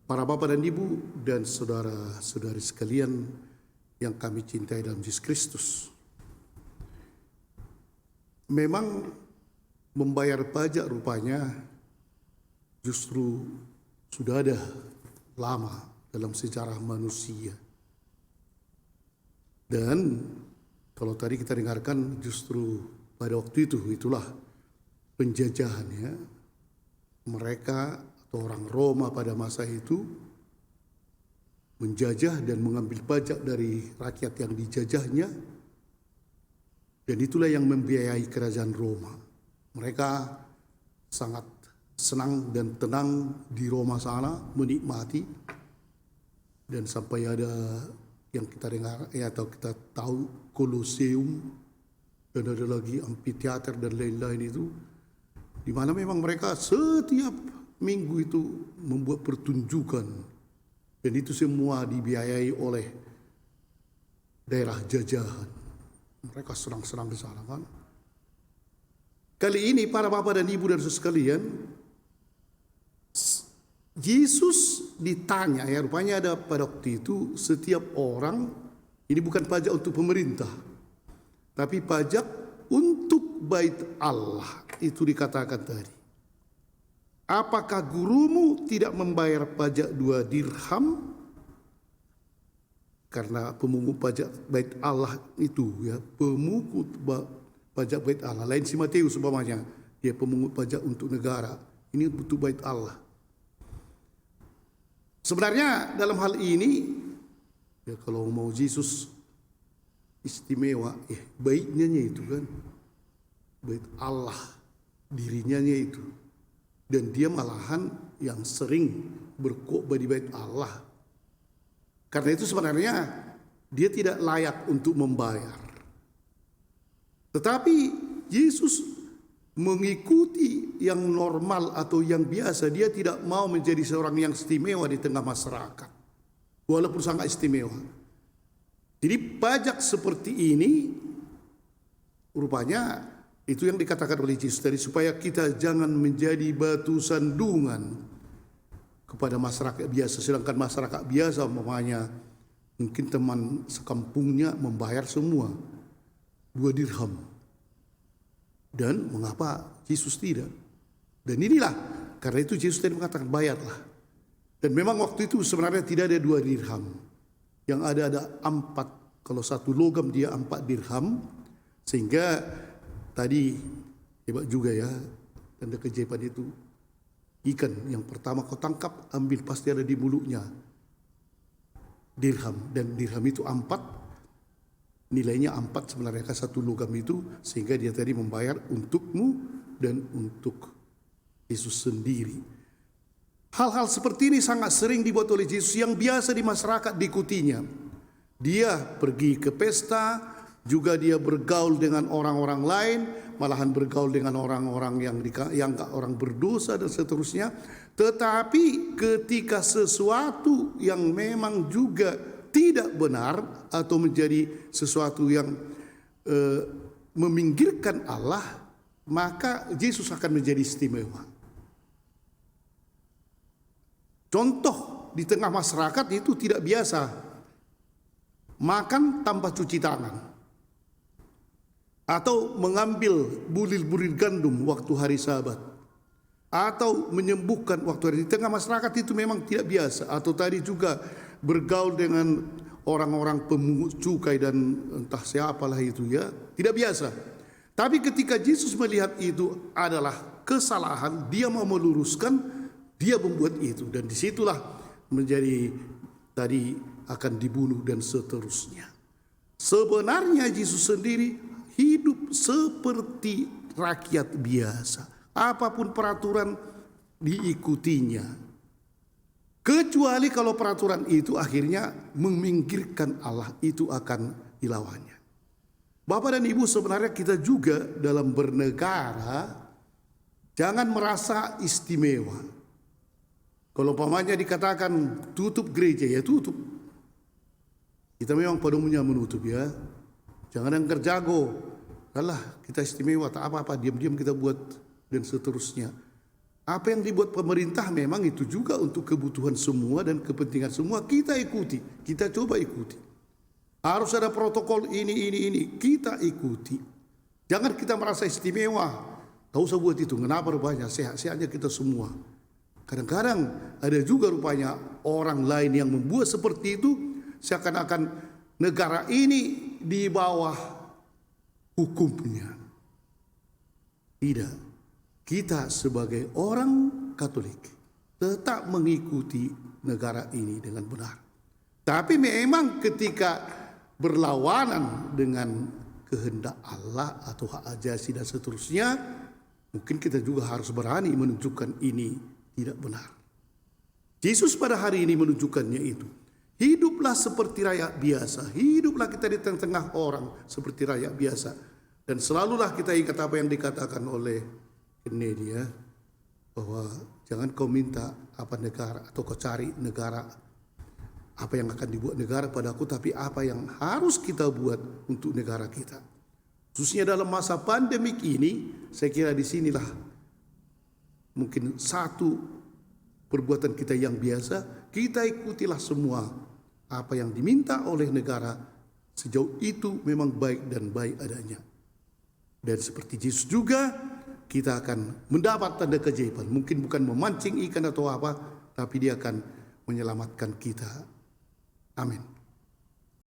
Para bapak dan ibu dan saudara-saudari sekalian yang kami cintai dalam Yesus Kristus. Memang membayar pajak rupanya justru sudah ada lama dalam sejarah manusia. Dan kalau tadi kita dengarkan justru pada waktu itulah penjajahan ya. Mereka atau orang Roma pada masa itu menjajah dan mengambil pajak dari rakyat yang dijajahnya, dan itulah yang membiayai kerajaan Roma. Mereka sangat senang dan tenang di Roma sana, menikmati, dan sampai ada yang kita dengar atau kita tahu Koloseum, dan ada lagi amfiteater dan lain-lain itu, di mana memang mereka setiap minggu itu membuat pertunjukan, dan itu semua dibiayai oleh daerah jajahan. Mereka senang-senang di sana kan. Kali ini para bapak dan ibu dan saudara sekalian, Yesus ditanya ya, rupanya ada pada waktu itu setiap orang, ini bukan pajak untuk pemerintah, tapi pajak untuk bait Allah. Itu dikatakan tadi. Apakah gurumu tidak membayar pajak 2 dirham? Karena pemungut pajak bait Allah itu ya, pemungut pajak bait Allah. Lain si Matius umpamanya, dia pemungut pajak untuk negara. Ini untuk bait Allah. Sebenarnya dalam hal ini ya, kalau mau Yesus istimewa, baiknya itu kan bait Allah, dirinya itu, dan dia malahan yang sering berkhotbah di bait Allah. Karena itu sebenarnya dia tidak layak untuk membayar. Tetapi Yesus mengikuti yang normal atau yang biasa. Dia tidak mau menjadi seorang yang istimewa di tengah masyarakat, walaupun sangat istimewa. Jadi pajak seperti ini rupanya itu yang dikatakan oleh Yesus tadi, supaya kita jangan menjadi batu sandungan kepada masyarakat biasa. Sedangkan masyarakat biasa umpamanya mungkin teman sekampungnya membayar semua 2 dirham. Dan mengapa Yesus tidak? Dan inilah karena itu Yesus tadi mengatakan bayarlah. Dan memang waktu itu sebenarnya tidak ada 2 dirham. Yang ada 4. Kalau 1 logam dia 4 dirham. Sehingga tadi hebat juga ya, tanda keajaiban itu, ikan yang pertama kau tangkap, ambil, pasti ada di mulutnya dirham. Dan dirham itu 4, nilainya 4 sebenarnya kan 1 logam itu. Sehingga dia tadi membayar untukmu dan untuk Yesus sendiri. Hal-hal seperti ini sangat sering dibuat oleh Yesus, yang biasa di masyarakat diikutinya. Dia pergi ke pesta, juga dia bergaul dengan orang-orang lain, malahan bergaul dengan orang-orang yang orang berdosa dan seterusnya. Tetapi ketika sesuatu yang memang juga tidak benar atau menjadi sesuatu yang meminggirkan Allah, maka Yesus akan menjadi istimewa. Contoh di tengah masyarakat itu tidak biasa makan tanpa cuci tangan, atau mengambil bulir-bulir gandum waktu hari Sabat, atau menyembuhkan waktu hari. Di tengah masyarakat itu memang tidak biasa. Atau tadi juga bergaul dengan orang-orang pemungut cukai dan entah siapalah itu ya, tidak biasa. Tapi ketika Yesus melihat itu adalah kesalahan, dia mau meluruskan, dia membuat itu, dan disitulah menjadi tadi akan dibunuh dan seterusnya. Sebenarnya Yesus sendiri hidup seperti rakyat biasa. Apapun peraturan diikutinya. Kecuali kalau peraturan itu akhirnya meminggirkan Allah, itu akan dilawannya. Bapak dan Ibu, sebenarnya kita juga dalam bernegara jangan merasa istimewa. Kalau umpamanya dikatakan tutup gereja, ya tutup. Kita memang pada umumnya menutup ya. Jangan yang kerjago, alah kita istimewa, tak apa-apa, diam-diam kita buat dan seterusnya. Apa yang dibuat pemerintah memang itu juga untuk kebutuhan semua dan kepentingan semua, kita ikuti, kita coba ikuti. Harus ada protokol ini, kita ikuti. Jangan kita merasa istimewa. Tak usah buat itu, kenapa rupanya sehat-sehatnya kita semua. Kadang-kadang ada juga rupanya orang lain yang membuat seperti itu, seakan-akan negara ini di bawah hukumnya. Tidak, kita sebagai orang Katolik tetap mengikuti negara ini dengan benar. Tapi memang ketika berlawanan dengan kehendak Allah atau hak ajasi dan seterusnya, mungkin kita juga harus berani menunjukkan ini tidak benar. Yesus pada hari ini menunjukkannya itu. Hiduplah seperti rakyat biasa. Hiduplah kita di tengah-tengah orang seperti rakyat biasa. Dan selalulah kita ingat apa yang dikatakan oleh Kennedy, ya, bahwa jangan kau minta apa negara atau kau cari negara, apa yang akan dibuat negara padaku, tapi apa yang harus kita buat untuk negara kita. Khususnya dalam masa pandemik ini, saya kira di sinilah mungkin satu perbuatan kita yang biasa, kita ikutilah semua apa yang diminta oleh negara, sejauh itu memang baik dan baik adanya. Dan seperti Yesus juga, kita akan mendapat tanda keajaiban. Mungkin bukan memancing ikan atau apa, tapi dia akan menyelamatkan kita. Amin.